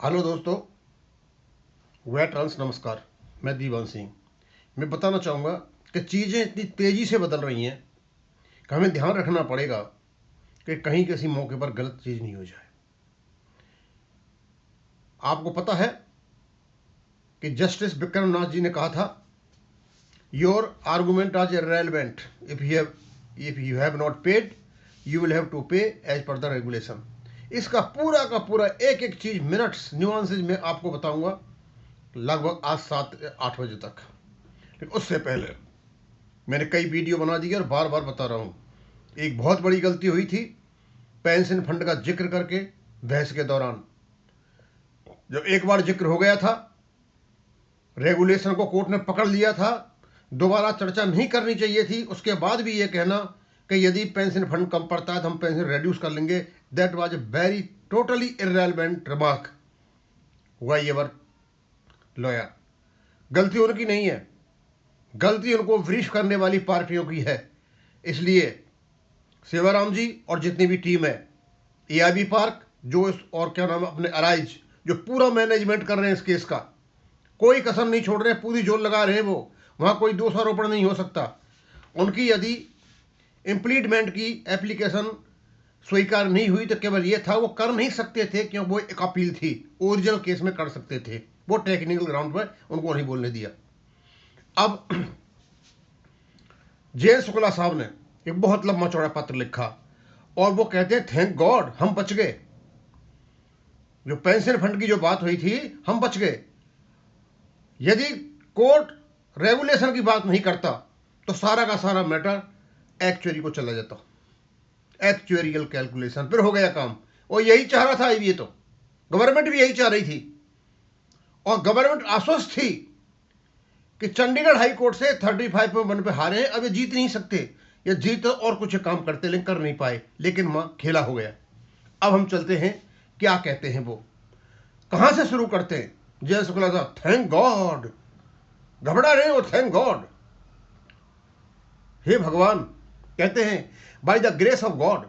Hello दोस्तों, veterans नमस्कार। मैं दीवान सिंह। मैं बताना चाहूँगा कि चीज़ें इतनी तेज़ी से बदल रही हैं कि हमें ध्यान रखना पड़ेगा कि कहीं किसी मौके पर गलत चीज़ नहीं हो जाए। आपको पता है कि जस्टिस विक्रमनाथ जी ने कहा था, योर आर्गूमेंट आज irrelevant if you have not paid you will have to pay as per the regulation. इसका पूरा का पूरा एक एक चीज़ मिनट्स न्यूआंसेज में आपको बताऊंगा, लगभग आज 7-8 बजे तक। लेकिन उससे पहले मैंने कई वीडियो बना दी और बार बार बता रहा हूँ, एक बहुत बड़ी गलती हुई थी पेंशन फंड का जिक्र करके बहस के दौरान। जब एक बार जिक्र हो गया था, रेगुलेशन को कोर्ट ने पकड़ लिया था, दोबारा चर्चा नहीं करनी चाहिए थी। उसके बाद भी ये कहना कि यदि पेंशन फंड कम पड़ता है तो हम पेंशन रिड्यूस कर लेंगे, that was a very totally irrelevant remark by ever lawyer. गलती उनकी नहीं है, गलती उनको वरिष्ठ करने वाली पार्टियों की है। इसलिए सेवाराम जी और जितनी भी टीम है, एआईबी पार्क जो और क्या नाम है अपने अराइज, जो पूरा मैनेजमेंट कर रहे हैं इस केस का, कोई कसर नहीं छोड़ रहे, पूरी जोर लगा रहे हैं। वो वहाँ कोई दोषारोपण नहीं हो सकता। उनकी यदि इम्प्लीटमेंट की एप्लीकेशन स्वीकार नहीं हुई तो केवल ये था, वो कर नहीं सकते थे क्योंकि वो एक अपील थी। ओरिजिनल केस में कर सकते थे, वो टेक्निकल ग्राउंड पर उनको नहीं बोलने दिया। अब जय शुक्ला साहब ने एक बहुत लंबा चौड़ा पत्र लिखा और वो कहते हैं, थैंक गॉड हम बच गए। जो पेंशन फंड की जो बात हुई थी, हम बच गए। यदि कोर्ट रेगुलेशन की बात नहीं करता तो सारा का सारा मैटर एक्चुअरी को चला जाता, एक्चुअरियल कैलकुलेशन फिर हो गया काम। और यही चाह रहा था ये, तो गवर्नमेंट भी यही चाह रही थी और गवर्नमेंट आश्वस्त थी कि चंडीगढ़ हाई कोर्ट से 35.1 पे हारे हैं, अब ये जीत नहीं सकते, ये जीत और कुछ काम करते लेकिन कर नहीं पाए। लेकिन मां खेला हो गया। अब हम चलते हैं, क्या कहते हैं वो, कहां से शुरू करते हैं। जय शुक्ला साहब, थैंक गॉड, घबरा रहे हो, थैंक गॉड, हे भगवान। कहते हैं, by the grace of God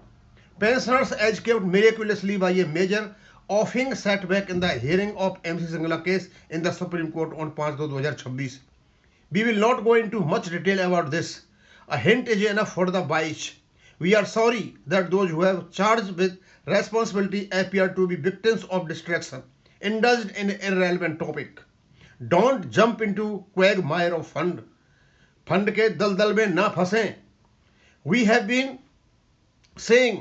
pensioners escaped miraculously by a major offing setback in the hearing of MC Singla case in the Supreme Court on 5/2/2026। We will not go into much detail about this. A hint is enough for the bias. We are sorry that those who have charged with responsibility appear to be victims of distraction, indulged in irrelevant topic. Don't jump into quagmire of fund. Fund के दलदल में ना फंसें. We have been saying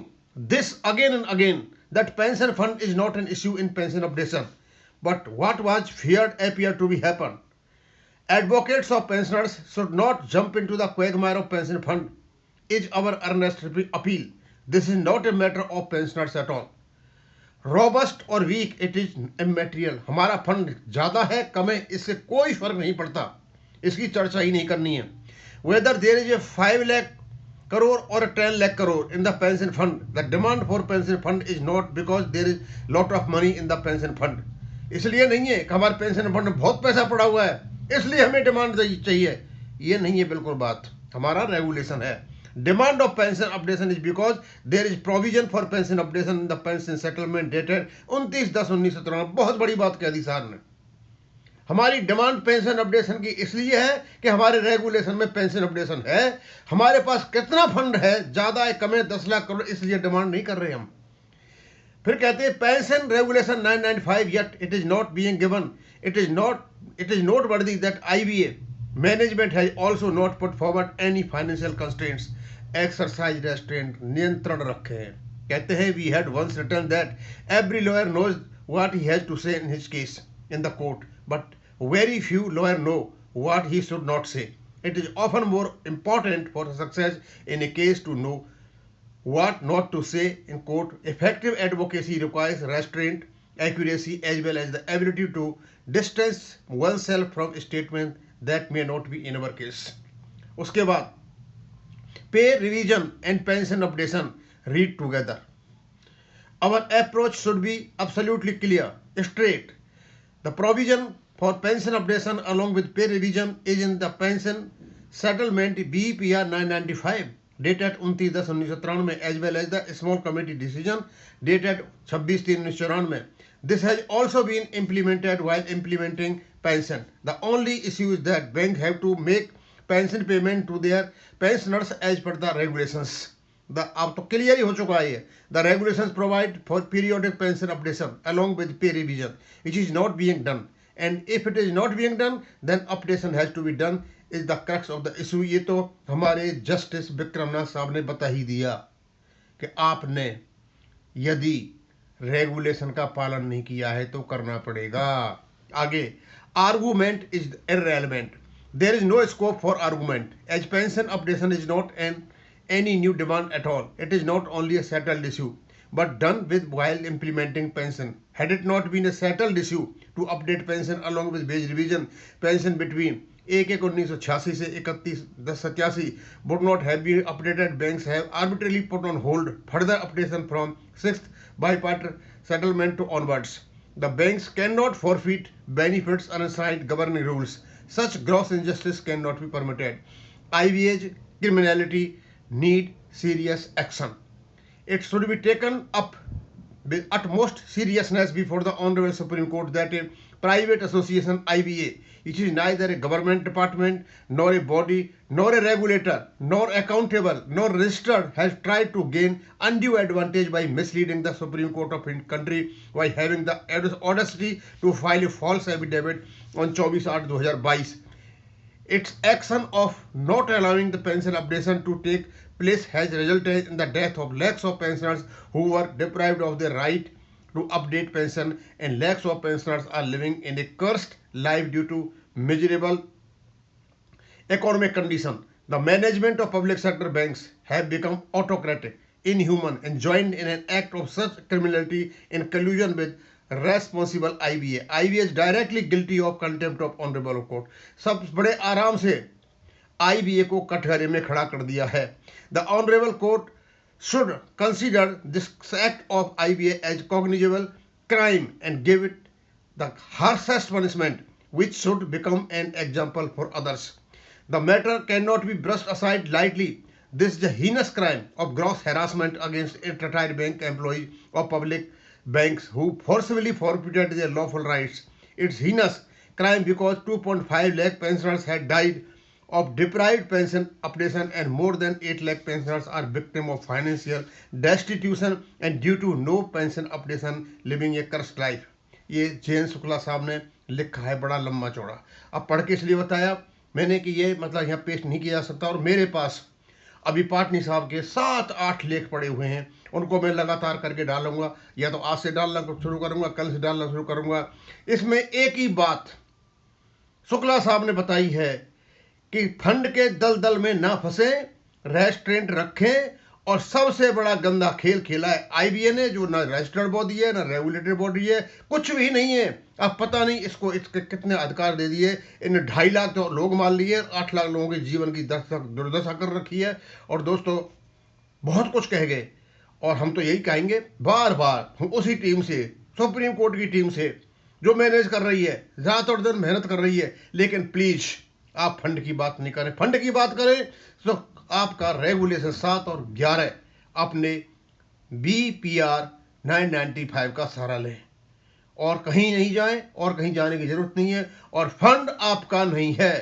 this again and again that pension fund is not an issue in pension updation, but what was feared appear to be happen. Advocates of pensioners should not jump into the quagmire of pension fund is our earnest appeal. This is not a matter of pensioners at all. Robust or weak, it is immaterial. हमारा fund ज़्यादा है कम है इससे कोई फर्क नहीं पड़ता, इसकी चर्चा ही नहीं करनी है। Whether there is a 5 lakh crore or a 10 lakh crore in the pension fund, the demand for pension fund is not because there is lot of money in the pension fund. इसलिए नहीं है कि हमारे pension fund में बहुत पैसा पड़ा हुआ है इसलिए हमें डिमांड चाहिए, ये नहीं है बिल्कुल बात। हमारा रेगुलेशन है। Demand of pension updation is because there is provision for pension updation in the pension settlement dated 29/10/1993। बहुत बड़ी बात कह दी साहब ने। हमारी डिमांड पेंशन अपडेशन की इसलिए है कि हमारे रेगुलेशन में पेंशन अपडेशन है। हमारे पास कितना फंड है, ज्यादा है कम है, 10 लाख करोड़, इसलिए डिमांड नहीं कर रहे हम। फिर कहते हैं pension regulation 995 yet it is not being given. It is noteworthy that IBA management has also not put forward any financial constraints, exercise restraint, नियंत्रण रखे हैं। कहते हैं we had once written that every lawyer knows what he has to say in his case in the court, but very few lawyers know what he should not say. It is often more important for success in a case to know what not to say in court. Effective advocacy requires restraint, accuracy, as well as the ability to distance oneself from statement that may not be in our case. उसके बाद pay revision and pension updation read together. Our approach should be absolutely clear, straight. The provision for pension updation along with pay revision is in the pension settlement BPR 995 dated 29/10/1993 as well as the small committee decision dated 26/3/1994 This has also been implemented while implementing pension. The only issue is that banks have to make pension payment to their pensioners as per the regulations. अब तो clear ही हो चुका है ये. The regulations provide for periodic pension updation along with pay revision, which is not being done. And if it is not being done, then updation has to be done. Is the crux of the issue. ये तो हमारे justice Vikram Nath साहब ने बता ही दिया कि आपने यदि रेगुलेशन का पालन नहीं किया है तो करना पड़ेगा. आगे, argument is irrelevant. There is no scope for argument as pension updation is not an any new demand at all. It is not only a settled issue but done with while implementing pension. Had it not been a settled issue to update pension along with wage revision, pension between 1/1/1986 से 31/10/87 would not have been updated. Banks have arbitrarily put on hold further updation from 6th bipartisan settlement to onwards. The banks cannot forfeit benefits unassigned governing rules. Such gross injustice cannot be permitted. IVA's criminality need serious action. It should be taken up with utmost seriousness before the Honorable Supreme Court that a private association IVA, which is neither a government department nor a body nor a regulator nor accountable nor registered, has tried to gain undue advantage by misleading the Supreme Court of country by having the audacity to file a false affidavit on 24/8/2022. Its action of not allowing the pension updation to take place has resulted in the death of lakhs of pensioners who were deprived of their right to update pension, and lakhs of pensioners are living in a cursed life due to miserable economic condition. The management of public sector banks have become autocratic, inhuman, and joined in an act of such criminality in collusion with responsible IBA. IBA is directly guilty of contempt of honorable court. सब बड़े आराम से IBA को कटघरे में खड़ा कर दिया है. The honorable court should consider this act of IBA as cognizable crime and give it the harshest punishment, which should become an example for others. The matter cannot be brushed aside lightly. This is a heinous crime of gross harassment against retired bank employees of public banks who forcibly forfeited their lawful rights. It's heinous crime because 2.5 lakh pensioners had died of deprived pension updation, and more than 8 lakh pensioners are victims of financial destitution and due to no pension updation living a cursed life. ये जयंत शुक्ला साहब ने लिखा है, बड़ा लंबा चौड़ा. अब पढ़ के इसलिए बताया मैंने कि ये मतलब यहाँ पेश नहीं किया जा सकता. और मेरे पास अभी पाटनी साहब के 7-8 लेख पड़े हुए हैं, उनको मैं लगातार करके डालूंगा. या तो आज से डालना शुरू करूंगा, कल से डालना शुरू करूंगा. इसमें एक ही बात शुक्ला साहब ने बताई है कि फंड के दलदल में ना फंसे, रेस्टोरेंट रखें. और सबसे बड़ा गंदा खेल खेला है IBA ने, जो ना रजिस्टर्ड बॉडी है ना रेगुलेटरी बॉडी है, कुछ भी नहीं है. अब पता नहीं इसको इसके कितने अधिकार दे दिए. इन्हें 2.5 लाख तो लोग मान लिए, 8 लाख लोगों के जीवन की दुर्दशा कर रखी है. और दोस्तों बहुत कुछ कह गए, और हम तो यही कहेंगे बार बार उसी टीम से, सुप्रीम कोर्ट की टीम से, जो मैनेज कर रही है, रात और दिन मेहनत कर रही है, लेकिन प्लीज आप फंड की बात नहीं करें. फंड की बात करें तो आपका रेगुलेशन 7 और 11 अपने BPR 995 का सहारा लें और कहीं नहीं जाएं, और कहीं जाने की जरूरत नहीं है. और फंड आपका नहीं है,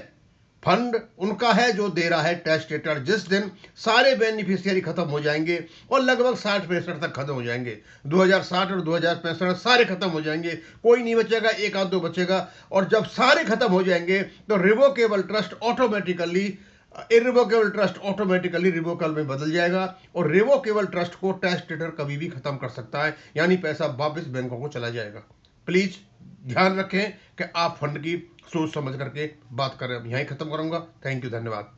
फंड उनका है जो दे रहा है टेस्टेटर. जिस दिन सारे बेनिफिशियरी खत्म हो जाएंगे, और लगभग 60-65 तक खत्म हो जाएंगे, 2060 और 2065 सारे खत्म हो जाएंगे, कोई नहीं बचेगा, एक आध दो बचेगा. और जब सारे खत्म हो जाएंगे तो revocable trust automatically irrevocable trust automatically revocable में बदल जाएगा, और रिवोकेबल ट्रस्ट को टेस्टेटर कभी भी खत्म कर सकता है, यानी पैसा वापस बैंकों को चला जाएगा. प्लीज ध्यान रखें कि आप फंड की सोच समझ करके बात करें. यहीं खत्म करूंगा. थैंक यू, धन्यवाद.